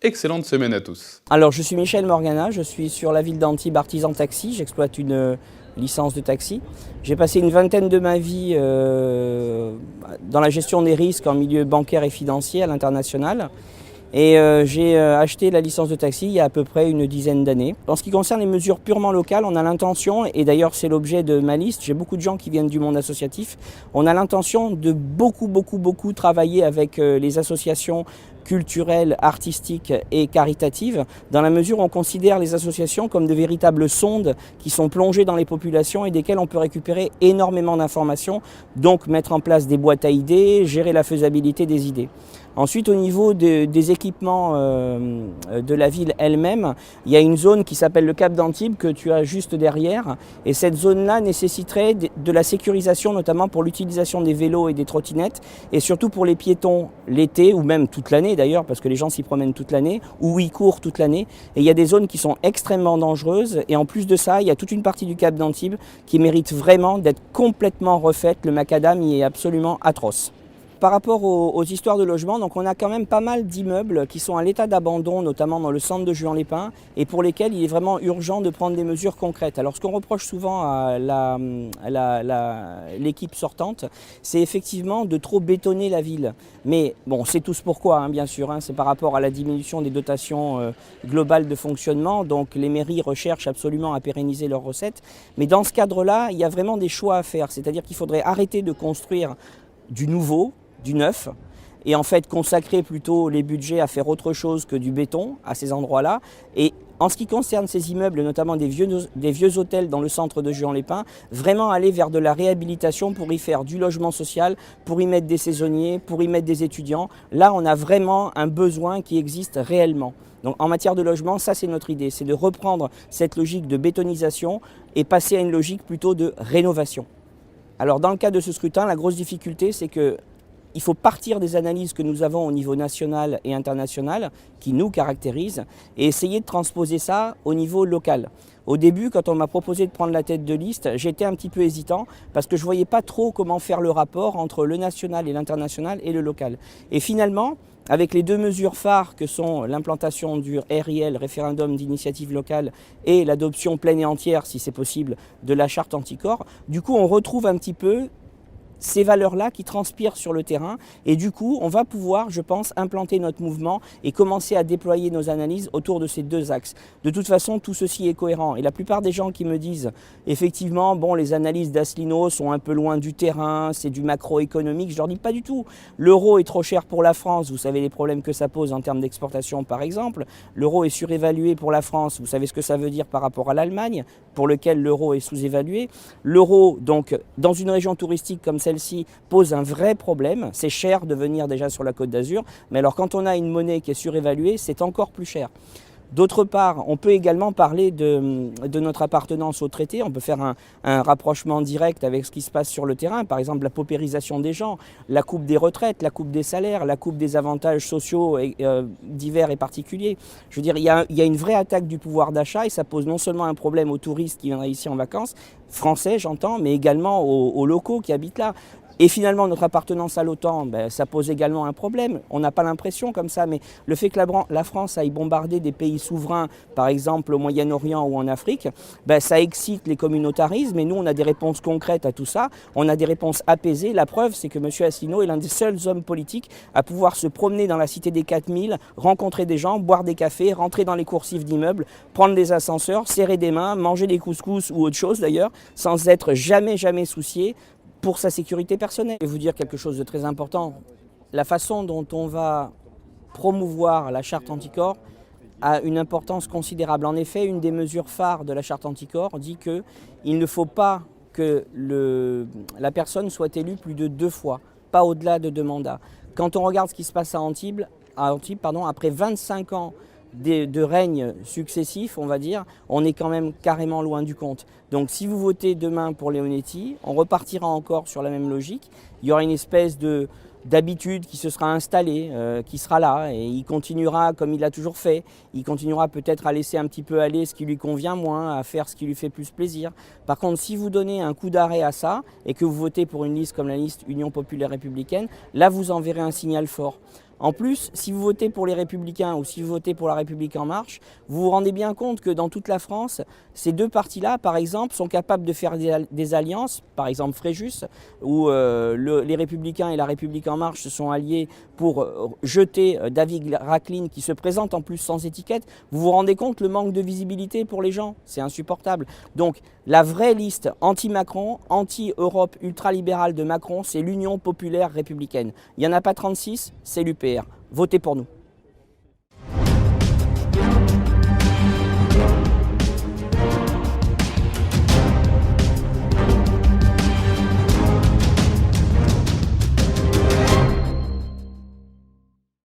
excellente semaine à tous. Alors je suis Michel Morgana, je suis sur la ville d'Antibes artisan taxi, j'exploite une licence de taxi. J'ai passé une vingtaine de ma vie dans la gestion des risques en milieu bancaire et financier à l'international. Et j'ai acheté la licence de taxi il y a à peu près une dizaine d'années. En ce qui concerne les mesures purement locales, on a l'intention, et d'ailleurs c'est l'objet de ma liste, j'ai beaucoup de gens qui viennent du monde associatif, on a l'intention de beaucoup travailler avec les associations culturelles, artistiques et caritatives, dans la mesure où on considère les associations comme de véritables sondes qui sont plongées dans les populations et desquelles on peut récupérer énormément d'informations, donc mettre en place des boîtes à idées, gérer la faisabilité des idées. Ensuite, au niveau des équipements de la ville elle-même, il y a une zone qui s'appelle le Cap d'Antibes que tu as juste derrière. Et cette zone-là nécessiterait de la sécurisation, notamment pour l'utilisation des vélos et des trottinettes, et surtout pour les piétons l'été, ou même toute l'année d'ailleurs, parce que les gens s'y promènent toute l'année, ou y courent toute l'année. Et il y a des zones qui sont extrêmement dangereuses. Et en plus de ça, il y a toute une partie du Cap d'Antibes qui mérite vraiment d'être complètement refaite. Le macadam y est absolument atroce. Par rapport aux histoires de logement, donc on a quand même pas mal d'immeubles qui sont à l'état d'abandon, notamment dans le centre de Juan-les-Pins, et pour lesquels il est vraiment urgent de prendre des mesures concrètes. Alors ce qu'on reproche souvent à l'équipe sortante, c'est effectivement de trop bétonner la ville. Mais bon, on sait tous pourquoi, hein, bien sûr, hein, c'est par rapport à la diminution des dotations globales de fonctionnement, donc les mairies recherchent absolument à pérenniser leurs recettes. Mais dans ce cadre-là, il y a vraiment des choix à faire, c'est-à-dire qu'il faudrait arrêter de construire du nouveau, du neuf, et en fait consacrer plutôt les budgets à faire autre chose que du béton à ces endroits-là. Et en ce qui concerne ces immeubles, notamment des vieux hôtels dans le centre de Juan-les-Pins, vraiment aller vers de la réhabilitation pour y faire du logement social, pour y mettre des saisonniers, pour y mettre des étudiants. Là, on a vraiment un besoin qui existe réellement. Donc en matière de logement, ça c'est notre idée, c'est de reprendre cette logique de bétonisation et passer à une logique plutôt de rénovation. Alors dans le cas de ce scrutin, la grosse difficulté, c'est que il faut partir des analyses que nous avons au niveau national et international, qui nous caractérisent, et essayer de transposer ça au niveau local. Au début, quand on m'a proposé de prendre la tête de liste, j'étais un petit peu hésitant, parce que je ne voyais pas trop comment faire le rapport entre le national et l'international et le local. Et finalement, avec les deux mesures phares que sont l'implantation du RIL, référendum d'initiative locale, et l'adoption pleine et entière, si c'est possible, de la charte anticorps, du coup on retrouve un petit peu ces valeurs-là qui transpirent sur le terrain, et du coup on va pouvoir, je pense, implanter notre mouvement et commencer à déployer nos analyses autour de ces deux axes. De toute façon, tout ceci est cohérent, et la plupart des gens qui me disent effectivement, bon, les analyses d'Asselineau sont un peu loin du terrain, c'est du macroéconomique, je leur dis pas du tout. L'euro est trop cher pour la France, vous savez les problèmes que ça pose en termes d'exportation par exemple. L'euro est surévalué pour la France, vous savez ce que ça veut dire par rapport à l'Allemagne, pour lequel l'euro est sous-évalué. L'euro, donc, dans une région touristique comme celle-ci, pose un vrai problème. C'est cher de venir déjà sur la Côte d'Azur, mais alors quand on a une monnaie qui est surévaluée, c'est encore plus cher. D'autre part, on peut également parler de notre appartenance au traité. On peut faire un rapprochement direct avec ce qui se passe sur le terrain. Par exemple, la paupérisation des gens, la coupe des retraites, la coupe des salaires, la coupe des avantages sociaux divers et particuliers. Je veux dire, il y a une vraie attaque du pouvoir d'achat, et ça pose non seulement un problème aux touristes qui viendraient ici en vacances, français j'entends, mais également aux locaux qui habitent là. Et finalement, notre appartenance à l'OTAN, ça pose également un problème. On n'a pas l'impression comme ça, mais le fait que la France aille bombarder des pays souverains, par exemple au Moyen-Orient ou en Afrique, ça excite les communautarismes, et nous, on a des réponses concrètes à tout ça. On a des réponses apaisées. La preuve, c'est que M. Asselineau est l'un des seuls hommes politiques à pouvoir se promener dans la cité des 4000, rencontrer des gens, boire des cafés, rentrer dans les coursives d'immeubles, prendre des ascenseurs, serrer des mains, manger des couscous ou autre chose d'ailleurs, sans être jamais soucié pour sa sécurité personnelle. Je vais vous dire quelque chose de très important. La façon dont on va promouvoir la charte anticorps a une importance considérable. En effet, une des mesures phares de la charte anticorps dit qu'il ne faut pas que la personne soit élue plus de 2 fois, pas au-delà de 2 mandats. Quand on regarde ce qui se passe à Antibes, après 25 ans de règne successifs, on va dire, on est quand même carrément loin du compte. Donc si vous votez demain pour Leonetti, on repartira encore sur la même logique. Il y aura une espèce d'habitude qui se sera installée, qui sera là, et il continuera comme il l'a toujours fait. Il continuera peut-être à laisser un petit peu aller ce qui lui convient moins, à faire ce qui lui fait plus plaisir. Par contre, si vous donnez un coup d'arrêt à ça, et que vous votez pour une liste comme la liste Union populaire républicaine, là vous enverrez un signal fort. En plus, si vous votez pour les Républicains ou si vous votez pour La République En Marche, vous vous rendez bien compte que dans toute la France, ces deux partis-là, par exemple, sont capables de faire des alliances, par exemple Fréjus, où les Républicains et La République En Marche se sont alliés pour jeter David Rachlin, qui se présente en plus sans étiquette. Vous vous rendez compte le manque de visibilité pour les gens? C'est insupportable. Donc la vraie liste anti-Macron, anti-Europe ultralibérale de Macron, c'est l'Union populaire républicaine. Il n'y en a pas 36, c'est l'UPR. Votez pour nous.